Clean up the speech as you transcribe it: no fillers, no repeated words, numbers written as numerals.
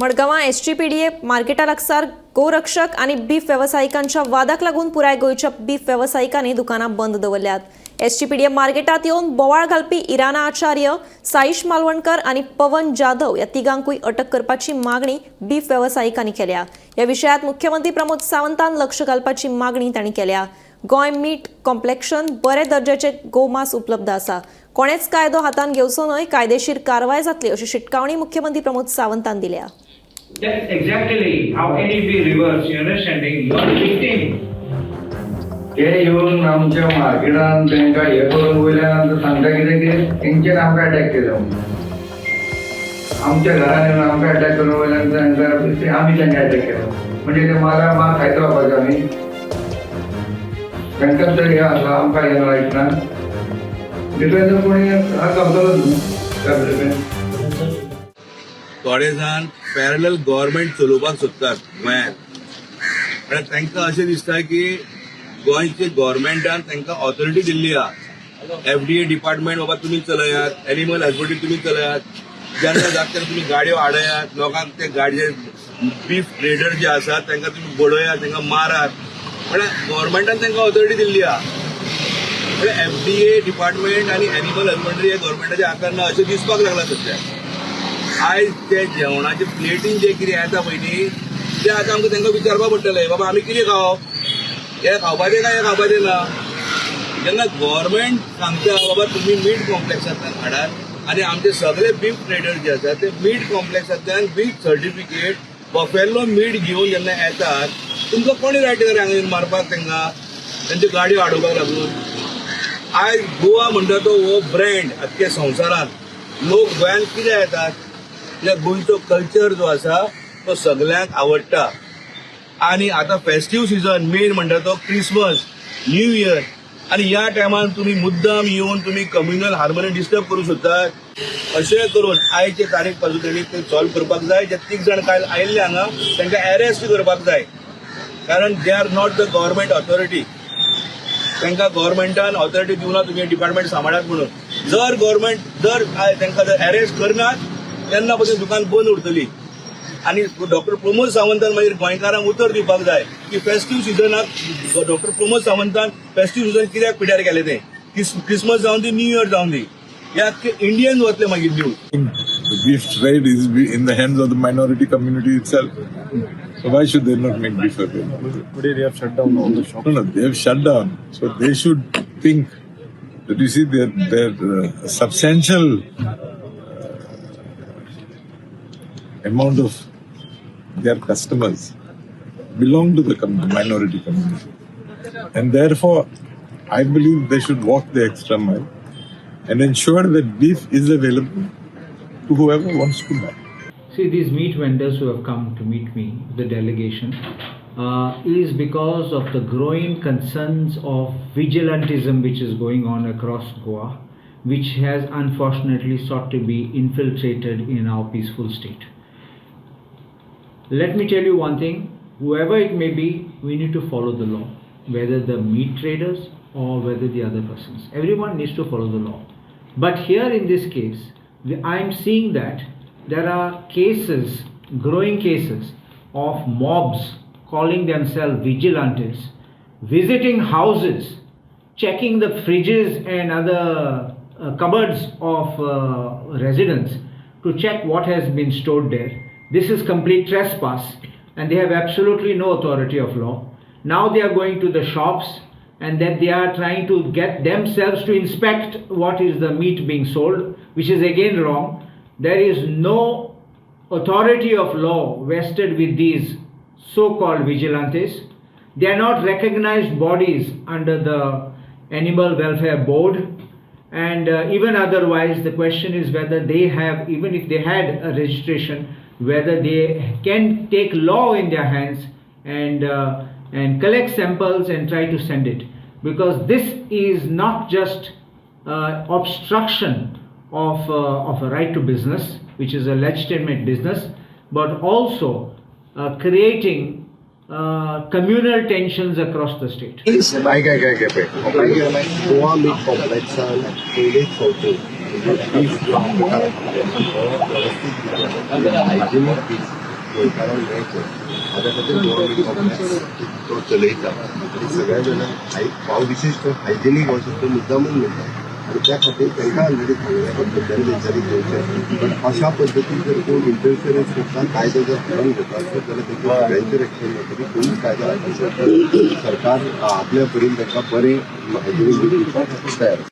मडगांवां एसटीपीडीए मार्केटा लागसार गोरक्षक आणि बीफ व्यावसायिकांच्या वादाक लागून पुराय गोंयच्या बीफ व्यावसायिकांनी दुकानां बंद दवरल्यात। एसटीपीडीए मार्केटात येवन बोवाळ घालपी इराना आचार्य, साईश मालवणकर आणि पवन जाधव या तिगांकूय अटक करपाची मागणी बीफ व्यावसायिकांनी केल्या। या विशयात मुख्यमंत्री प्रमोद सावंतान लक्ष घालपाची मागणी तांणी केल्या। गोंय मीट कॉम्प्लेक्शन बरे दर्जाचे गोमांस उपलब्ध आसा। कोणेच कायदो हातान घेवचो न्हय, कायदेशीर कारवाय जातली अशी शिटकावणी मुख्यमंत्री प्रमोद सावंतान दिल्या। That's exactly how can it be reversed? You understanding? You are the victim. ते येऊन आमच्या मार्केटान तांकां हे करून वयल्यान सांगता कितें की तेंचेर आमकां अटॅक केलो। आमच्या घरान येवन आमकां अटॅक करून वयल्यान तांकां आमी तांकां अटॅक केलो। म्हणजे ते मार खायत रावपाचें आमी तांकां तर हे आसा, आमकां हे रायट ना। डिफेन्स कोणी करतलोच न्हू। थोडे जाण पॅरलल गव्हर्नमेंट चलोवपाक सोदतात गोंयांत, आनी तांकां अशें दिसता की गोंयचे गव्हर्नमेंटान तांकां ऑथॉरिटी दिल्ली आहा। FDA डिपार्टमेंट बाबा तुमी चलयात, एनिमल हजबंड्री तुमी चलयात, जेन्ना जाता तेन्ना तुमी गाडयो हाडयात, लोकांक ते गाडये बीफ ट्रेडर जे आसात तांकां तुमी बडोयात, तांकां मारात, पण गव्हर्नमेंटान तांकां ऑथॉरिटी दिल्ली आहा। म्हणजे FDA डिपार्टमेंट आनी एनिमल हजबंड्री हे गव्हर्नमेंटाच्या हातान ना अशें दिसपाक लागला सध्या। आयज ते जेवणाचे प्लेटीन जे कितें येता पळय न्ही, ते आतां आमकां तांकां विचारपाक पडटलें बाबा आमी कितें खावप, हे खावपाचें काय हे खावपाचें ना। जेन्ना गव्हर्नमेंट सांगता बाबा तुमी मीट कॉम्प्लेक्सांतल्यान हाडात आनी आमचे सगळे बीफ ट्रेडर जे आसात ते मीट कॉम्प्लेक्सांतल्यान बीफ सर्टिफिकेट बफेलो मीट घेवन जेन्ना येतात, तुमकां कोणी रायट दिता हांगा येवन मारपाक तांकां, तांच्यो गाडयो हाडोवपाक लागून। आयज गोवा म्हणटा तो हो ब्रँड अख्ख्या संवसारांत लोक गोंयांत कितें येतात, त्या गोंयचो कल्चर जो आसा तो सगळ्यांक आवडटा। आणि आता फेस्टिव्ह सीझन मेन म्हणटा तो क्रिसमस, न्यू इयर, आणि ह्या टायमार तुम्ही मुद्दाम येवन तुम्ही कम्युनल हार्मनी डिस्टर्ब करू शकतात। अशें करून आयचे तारीख पासून तेणी ते सॉल्व करपाक जाय। जे 30 जाण काल आयिल्ले हांगा तांकां अरेस्ट करपाक जाय, कारण they are not the government authority. तांकां गव्हर्नमेंटान ऑथॉरिटी दिवना तुम्ही डिपार्टमेंट सांबाळात म्हणून। जर गव्हर्नमेंट जर तांकां जर अरेस्ट करनात तेन्ना पासून दुकान बंद उरतली। आणि डॉक्टर प्रमोद सावंतान मागीर गोंयकारांक उतर दिवपाक जाय की फेस्टिव्ह सिजनाक डॉक्टर प्रमोद सावंतान फेस्टिव्ह सिजन कित्याक पिड्यार केलें तें, क्रिसमस जावन दी, न्यू इयर जावन दी, हे आख्खे इंडियन वतले मागीर news. The beef trade is in the hands of the minority community itself. So why should they not make beef available? Today they have shut down all the shops. No, they have shut down. So they should think that you see their substantial amount of their customers belong to the minority community. And therefore, I believe they should walk the extra mile and ensure that beef is available to whoever wants to buy. See, these meat vendors who have come to meet me, the delegation, is because of the growing concerns of vigilantism which is going on across Goa, which has unfortunately sought to be infiltrated in our peaceful state. Let me tell you one thing, whoever it may be, we need to follow the law, whether the meat traders or whether the other persons. Everyone needs to follow the law. But here in this case, I am seeing that there are cases, growing cases of mobs calling themselves vigilantes, visiting houses, checking the fridges and other cupboards of residents to check what has been stored there. This is complete trespass and they have absolutely no authority of law. Now they are going to the shops and that they are trying to get themselves to inspect what is the meat being sold, which is again wrong. There is no authority of law vested with these so-called vigilantes. They are not recognized bodies under the Animal Welfare Board, and even otherwise the question is whether they have, even if they had a registration, whether they can take law in their hands and collect samples and try to send it, because this is not just obstruction of a right to business, which is a legitimate business, but also creating communal tensions across the state. Goa Meat Complex पहिले चौथे गोंयकारांक मेळचो हाज्या खातीर government complex तो चलयता आनी सगळ्या जाणांक हांव विशेष करून हायजेनीक हो शब्द मुद्दामून म्हणटा आनी त्या खातीर तांकां ऑलरेडी सांगलें बद्दल तेंच्यांनी घेवचें पण अशा पद्दतीन जर कोण इंटरफिरन्स करता कायदो जर हातान घेता आसत जाल्यार तेंचे सगळ्यांचेर एक्शन जातली पोलीस कायदो हातान सरकार आपल्या परीन तांकां बरें हायजेनीक दिवपाक तयार